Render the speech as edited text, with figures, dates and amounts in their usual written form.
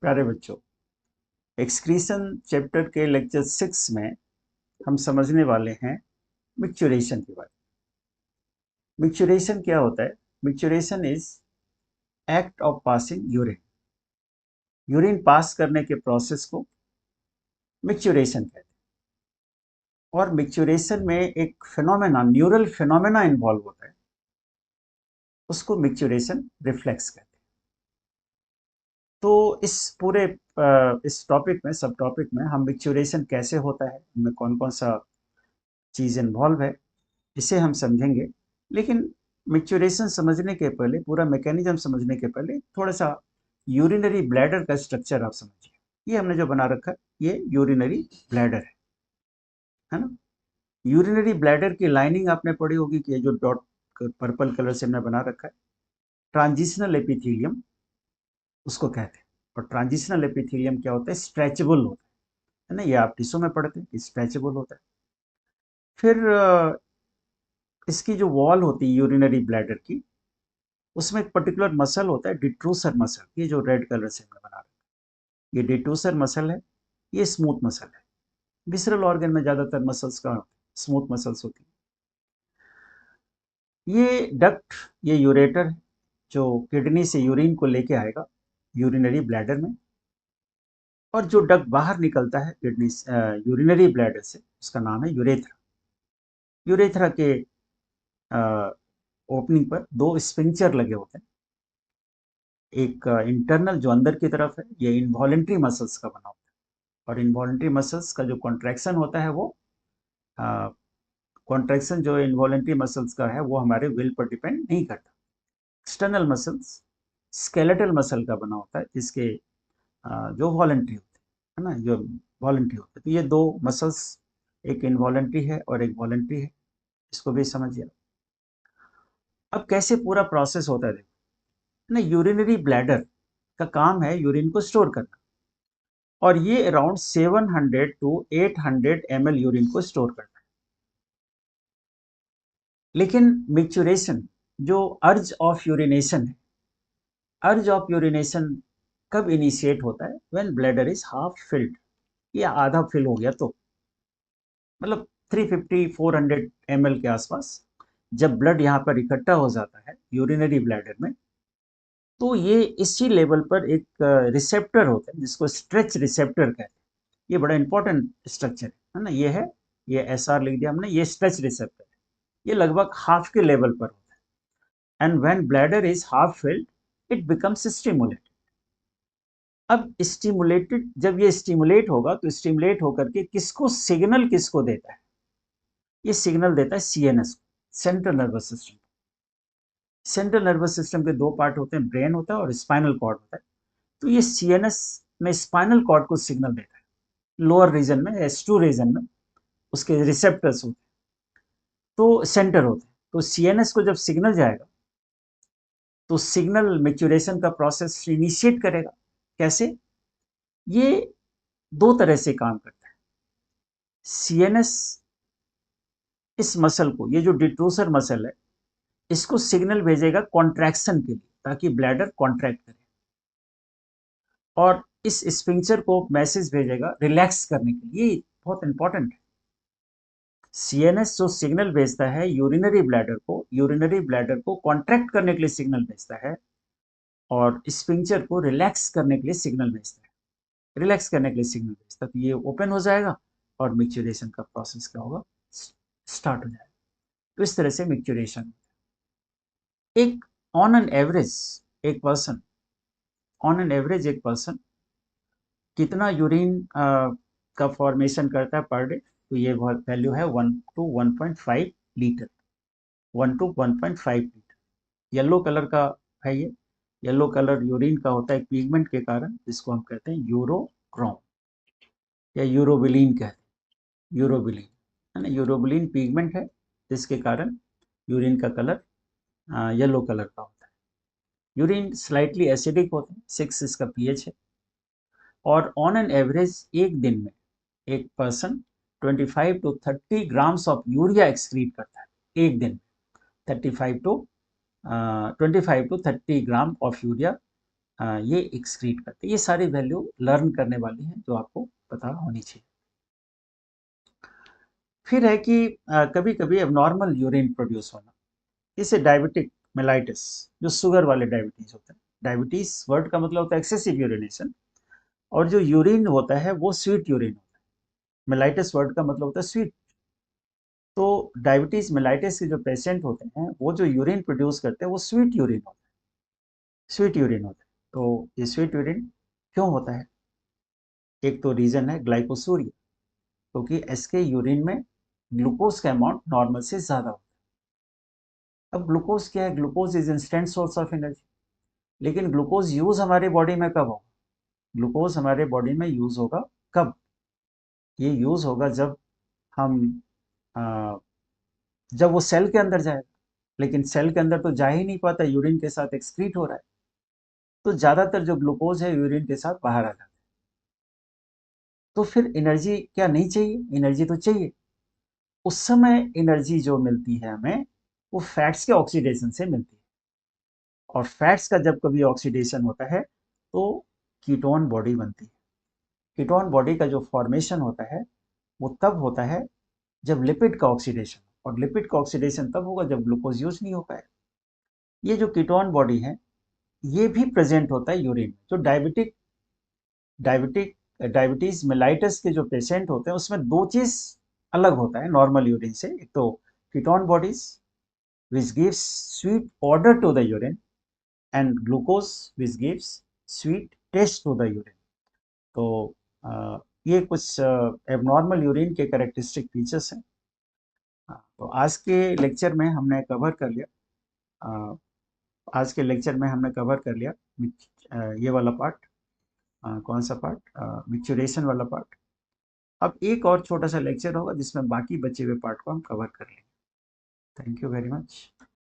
प्यारे बच्चों, excretion chapter के लेक्चर 6 में हम समझने वाले हैं मिक्चुरेशन के बारे में। मिक्चुरेशन क्या होता है? Micturition is act of passing urine. Urine pass करने के प्रोसेस को मिक्चुरेशन कहते हैं। और मिक्चुरेशन में एक फिनोमेना, न्यूरल फिनोमेना इन्वॉल्व होता है, उसको मिक्चुरेशन रिफ्लेक्स कहते हैं। तो इस पूरे इस टॉपिक में, सब टॉपिक में हम मिक्चुरेशन कैसे होता है, उनमें कौन कौन सा चीज़ इन्वॉल्व है, इसे हम समझेंगे। लेकिन मैच्योरेशन समझने के पहले, पूरा मैकेनिज्म समझने के पहले थोड़ा सा यूरिनरी ब्लैडर का स्ट्रक्चर आप समझिए। ये हमने जो बना रखा है, ये यूरिनरी ब्लैडर है ना। यूरिनरी ब्लैडर की लाइनिंग आपने पढ़ी होगी कि ये जो डॉट पर्पल कलर से हमने बना रखा है, ट्रांजिशनल एपिथेलियम उसको कहते हैं। और ट्रांजिशनल एपिथेलियम क्या होता है? स्ट्रेचेबल होता है ना। ये आप टिश्यू में पढ़ते हैं कि स्ट्रेचेबल होता है। फिर इसकी जो वॉल होती है यूरिनरी ब्लैडर की, उसमें एक पर्टिकुलर मसल होता है, डिट्रूसर मसल। ये जो रेड कलर से हमने बना रखा है, ये डिट्रूसर मसल है। ये स्मूथ मसल है। विसरल ऑर्गन में ज्यादातर मसल्स का स्मूथ मसल्स होती है। ये डक्ट, ये यूरेटर है जो किडनी से यूरिन को लेके आएगा यूरिनरी ब्लैडर में। और जो डक्ट बाहर निकलता है किडनी यूरिनरी ब्लैडर से, उसका नाम है यूरेथ्रा। यूरेथ्रा के ओपनिंग पर दो स्पिंक्चर लगे होते हैं। एक इंटरनल जो अंदर की तरफ है, ये इनवॉलेंट्री मसल्स का बना होता है। और इनवॉलेंट्री मसल्स का जो कॉन्ट्रैक्शन होता है, वो कॉन्ट्रैक्शन जो इनवॉलेंट्री मसल्स का है, वो हमारे विल पर डिपेंड नहीं करता। एक्सटर्नल मसल्स स्केलेटल मसल का बना होता है, जिसके जो वॉलेंट्री होते हैं, है ना, जो वॉलेंट्री होते हैं। तो ये दो मसल्स, एक इनवॉलेंट्री है और एक वॉलेंट्री है, इसको भी समझिए। अब कैसे पूरा प्रोसेस होता है, देखो ना। यूरिनरी ब्लैडर का काम है यूरिन को स्टोर करना, और ये अराउंड 700 टू 800 ml यूरिन को स्टोर करता है। लेकिन मिक्चुरेशन, जो अर्ज ऑफ यूरिनेशन है, अर्ज ऑफ यूरिनेशन कब इनिशिएट होता है? When bladder is half filled, या आधा फिल हो गया तो, मतलब 350 400 ml के आसपास जब ब्लड यहाँ पर इकट्ठा हो जाता है यूरिनरी ब्लैडर में, तो ये इसी लेवल पर एक रिसेप्टर होता है, जिसको स्ट्रेच रिसेप्टर कहते हैं। ये बड़ा इंपॉर्टेंट स्ट्रक्चर है ना। ये है, ये SR लिख दिया हमने, ये स्ट्रेच रिसेप्टर है। ये लगभग हाफ के लेवल पर होता है। And when bladder is half filled, it becomes stimulated. अब स्टिमुलेटेड, जब ये स्टिमुलेट होगा, तो स्टिमुलेट होकर के किसको सिग्नल, किसको देता है? ये सिग्नल देता है CNS को, central nervous system. Central nervous system के दो पार्ट होते हैं, ब्रेन होता है और स्पाइनल कॉर्ड होता है। तो ये CNS में स्पाइनल कॉर्ड को सिग्नल देता है। लोअर रीजन में, S2 रीजन में उसके रिसेप्टर्स होते हैं, तो सेंटर होते हैं। तो CNS को जब सिग्नल जाएगा, तो सिग्नल मैच्योरेशन का प्रोसेस इनिशिएट करेगा। कैसे? ये दो तरह से काम करता है। CNS इस मसल को, ये जो डिट्रूसर मसल है, इसको सिग्नल भेजेगा कॉन्ट्रैक्शन के लिए, ताकि ब्लैडर कॉन्ट्रैक्ट करे। और इस स्पिंक्चर को मैसेज भेजेगा रिलैक्स करने के लिए। ये बहुत इंपॉर्टेंट है। CNS जो सिग्नल भेजता है यूरिनरी ब्लैडर को, यूरिनरी ब्लैडर को कॉन्ट्रैक्ट करने के लिए सिग्नल भेजता है, और स्पिंक्चर को रिलैक्स करने के लिए सिग्नल भेजता है। रिलैक्स करने के लिए सिग्नल भेजता है, तो ये ओपन हो जाएगा और मिक्चुरेशन का प्रोसेस क्या होगा? स्टार्ट हो जाएगा। तो इस तरह से मिक्चुरेशन एक ऑन एन एवरेज, एक पर्सन, ऑन एन एवरेज एक पर्सन कितना यूरिन का फॉर्मेशन करता है पर डे? तो ये वैल्यू है 1 to 1.5 litre. 1 to 1.5 litre. Yellow colour का है ये। येलो कलर यूरिन का होता है पिगमेंट के कारण, जिसको हम कहते हैं यूरोक्रोम या यूरोबिलिन कहते हैं। यूरोबिलिन, है ना। यूरोबिलिन पिगमेंट है, जिसके कारण यूरिन का कलर येलो कलर का होता है। यूरिन स्लाइटली एसिडिक होते हैं, 6 इसका pH है। और ऑन एन एवरेज एक दिन में एक person 25 to 30 grams of urea excrete करता है एक दिन में। 25 to 30 ग्राम ऑफ यूरिया ये एक्सक्रीट करते हैं। ये सारी वैल्यू लर्न करने वाली हैं जो आपको पता होनी चाहिए। फिर है कि कभी कभी एबनॉर्मल यूरिन प्रोड्यूस होना, इसे डायबिटिक मेलाइटिस, जो शुगर वाले डायबिटीज होता है। डायबिटीज वर्ड का मतलब होता है एक्सेसिव यूरिनेशन, और जो यूरिन होता है वो स्वीट यूरिन होता है। मेलाइटिस वर्ड का मतलब होता है स्वीट। तो डायबिटीज मेलाइटिस के जो पेशेंट होते हैं वो जो यूरिन प्रोड्यूस करते हैं वो स्वीट यूरिन होता है, स्वीट यूरिन होता है। तो ये स्वीट यूरिन क्यों होता है? एक तो रीजन है ग्लाइकोसूरिया, क्योंकि इसके यूरिन में ग्लूकोज का अमाउंट नॉर्मल से ज्यादा होता है। अब ग्लूकोज क्या है? Glucose is instant source of energy, लेकिन ग्लूकोज यूज हमारे बॉडी में कब होगा? ग्लूकोज हमारे बॉडी में यूज होगा कब? ये यूज होगा जब हम अ, जब वो सेल के अंदर जाएगा, लेकिन सेल के अंदर तो जा ही नहीं पाता, यूरिन के साथ एक्सक्रीट हो रहा है। तो ज्यादातर जो ग्लूकोज है यूरिन के साथ बाहर आ जाता है। तो फिर एनर्जी क्या नहीं चाहिए? एनर्जी तो चाहिए। उस समय एनर्जी जो मिलती है हमें, वो फैट्स के ऑक्सीडेशन से मिलती है। और फैट्स का जब कभी ऑक्सीडेशन होता है तो कीटोन बॉडी बनती है। कीटोन बॉडी का जो फॉर्मेशन होता है वो तब होता है जब लिपिड का ऑक्सीडेशन, और लिपिड का ऑक्सीडेशन तब होगा जब ग्लूकोज यूज नहीं हो पाए। ये जो कीटोन बॉडी है ये भी प्रेजेंट होता है यूरिन में। जो डायबिटिक डायबिटीज मेलाइटस के जो पेशेंट होते हैं उसमें दो चीज अलग होता है नॉर्मल यूरिन से। एक तो ketone bodies which gives sweet odour to the urine, and glucose which gives sweet taste to the urine. तो ये कुछ एबनॉर्मल यूरिन के कैरेक्टरिस्टिक फीचर्स हैं। तो आज के लेक्चर में हमने कवर कर लिया। अ, आज के लेक्चर में हमने कवर कर लिया ये वाला पार्ट। कौन सा पार्ट? मिक्चुरेशन वाला पार्ट। अब एक और छोटा सा लेक्चर होगा जिसमें बाकी बचे हुए पार्ट को हम कवर कर लेंगे। Thank you very much.